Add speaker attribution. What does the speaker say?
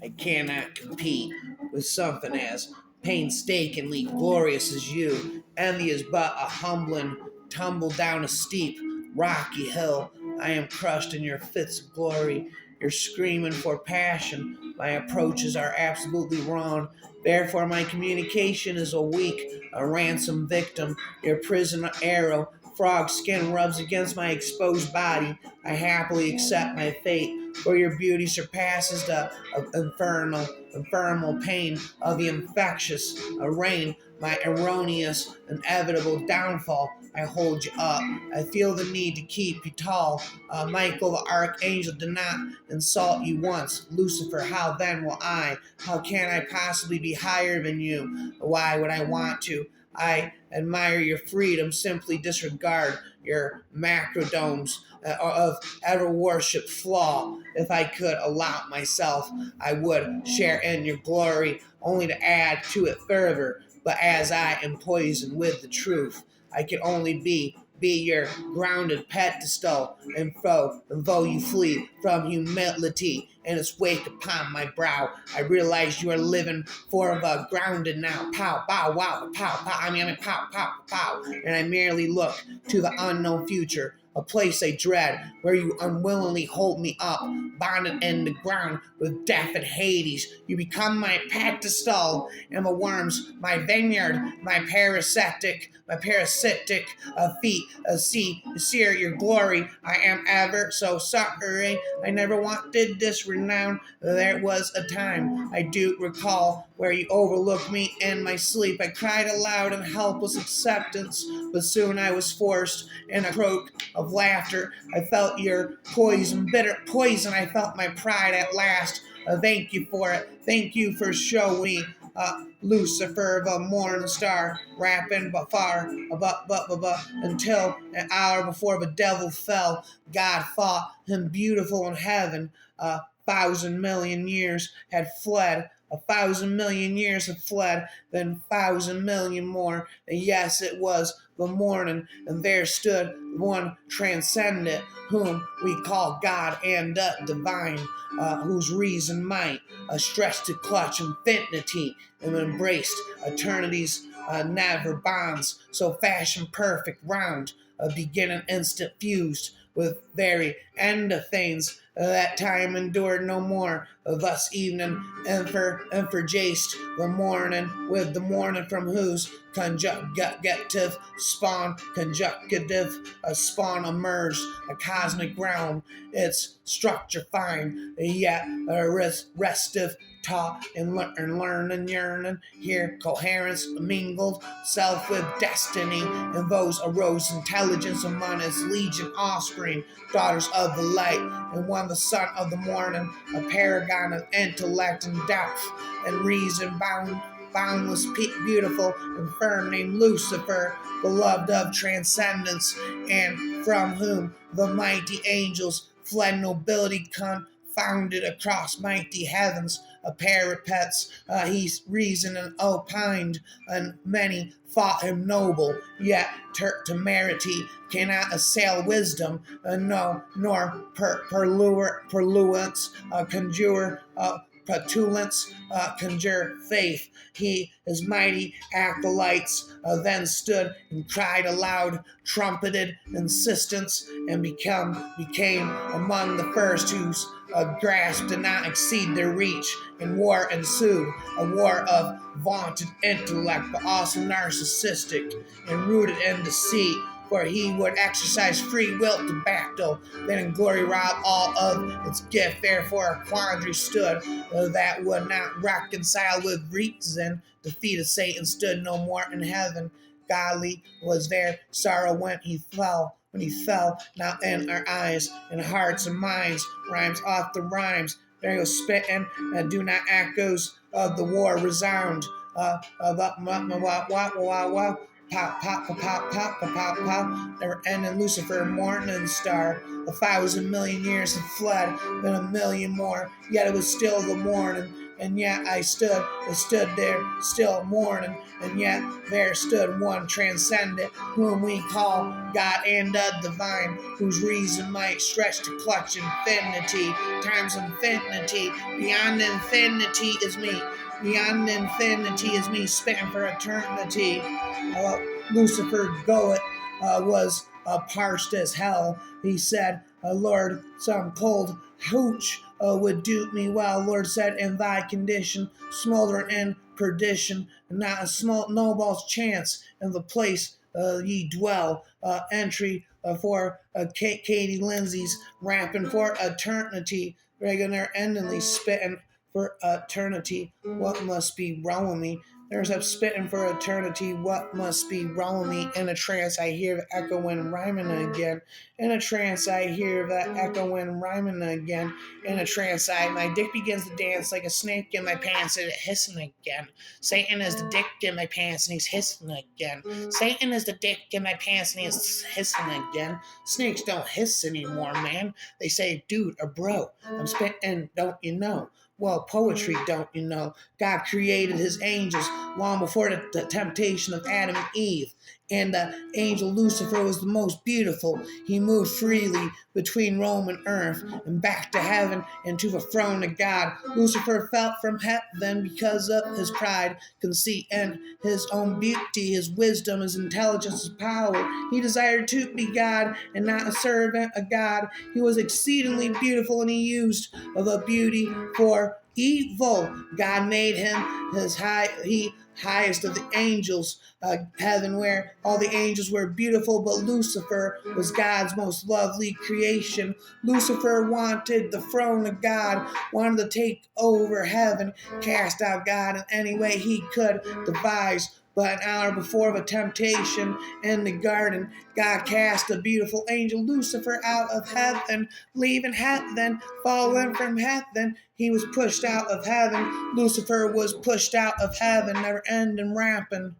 Speaker 1: I cannot compete with something as painstakingly glorious as you. Envy is but a humbling tumble down a steep, rocky hill. I am crushed in your fits of glory. You're screaming for passion. My approaches are absolutely wrong. Therefore, my communication is a weak, a ransom victim. Your prison arrow, frog skin rubs against my exposed body. I happily accept my fate, for your beauty surpasses the infernal pain of the infectious rain. My erroneous, inevitable downfall. I hold you up. I feel the need to keep you tall. Michael the archangel did not insult you once. Lucifer, how then will I? How can I possibly be higher than you? Why would I want to? I admire your freedom, simply disregard your macrodomes of ever worship flaw. If I could allow myself, I would share in your glory, only to add to it further. But as I am poisoned with the truth, I can only be your grounded pedestal and foe, and though you flee from humility and its wake upon my brow, I realize you are living for the grounded now. Pow, bow, wow, pow, pow, pow, pow, pow, and I merely look to the unknown future, a place I dread, where you unwillingly hold me up, bonded in the ground with death and Hades. You become my pedestal, and the worms, my vineyard, my parasitic feet, sear your glory. I am ever so sorry. I never wanted this renown. There was a time, I do recall, where you overlooked me in my sleep. I cried aloud in helpless acceptance, but soon I was forced in a croak of laughter. I felt your poison, bitter poison. I felt my pride at last. Thank you for it. Thank you for showing me Lucifer, the morning star, rapping but far, until an hour before the devil fell. God thought him beautiful in heaven. 1,000,000,000 years had fled. 1,000,000,000 years had fled, then 1,000,000,000 more. And yes, it was the morning, and there stood one transcendent, whom we call God and divine, whose reason might stretch to clutch infinity and embraced eternity's never bonds, so fashioned perfect round, a beginning instant fused with very end of things. That time endured no more. Thus evening infurgaced the morning with the morning, from whose conjugative spawn, a spawn emerged, a cosmic realm, its structure fine, yet restive, taught and learn and yearning. Here coherence mingled self with destiny, and those arose intelligence among its legion offspring, daughters of the light, and one the son of the morning, a paragon of intellect and depth and reason, boundless, beautiful, and firm, named Lucifer, beloved of transcendence, and from whom the mighty angels fled. Nobility confounded across mighty heavens, a parapets he reasoned and opined, and many thought him noble, yet temerity cannot assail wisdom, no, nor purluence conjure petulance conjure faith. He, his mighty acolytes, then stood and cried aloud, trumpeted insistence, and became among the first whose grasp did not exceed their reach, and war ensued, a war of vaunted intellect, but also narcissistic and rooted in deceit. For he would exercise free will to battle, then in glory rob all of its gift. Therefore a quandary stood that would not reconcile with reason. Defeat of Satan stood no more in heaven. Godly was their sorrow when he fell. Now in our eyes and hearts and minds, rhymes off the rhymes. There goes spitting, do not echoes of the war resound. Pop, pop, pop, pop, pop, pop, pop. Never ending Lucifer, morning star. 1,000,000,000 years had fled, then 1,000,000 more. Yet it was still the morning. and yet I stood there still mourning, and yet there stood one transcendent, whom we call God and the divine, whose reason might stretch to clutch infinity, times infinity, beyond infinity is me. Beyond infinity is me, spitting for eternity. Lucifer Goet was parched as hell. He said, Lord, some cold hooch would do me well. Lord said, in thy condition, smoldering in perdition, and not a small snowball's chance in the place ye dwell. Entry for Katie Lindsay's ramping for eternity, regular endingly spitting for eternity. What must be wrong with me? There's a spitting for eternity. What must be wrong with me? In a trance, I hear the echoing rhyming again. In a trance, I hear the echoing rhyming again. In a trance, my dick begins to dance like a snake in my pants, and it hissing again. Satan is the dick in my pants, and he's hissing again. Satan is the dick in my pants, and he's hissing again. Snakes don't hiss anymore, man. They say, dude or bro, I'm spitting, don't you know? Well, poetry, don't you know? God created his angels long before the temptation of Adam and Eve. And the angel Lucifer was the most beautiful. He moved freely between Rome and earth and back to heaven and to the throne of God. Lucifer fell from heaven because of his pride, conceit, and his own beauty, his wisdom, his intelligence, his power. He desired to be God and not a servant of God. He was exceedingly beautiful, and he used the beauty for evil. God made him highest of the angels, heaven where all the angels were beautiful, but Lucifer was God's most lovely creation. Lucifer wanted the throne of God, wanted to take over heaven, cast out God in any way he could devise. But an hour before the temptation in the garden, God cast the beautiful angel Lucifer out of heaven, leaving heaven, falling from heaven. He was pushed out of heaven. Lucifer was pushed out of heaven, never ending ramping.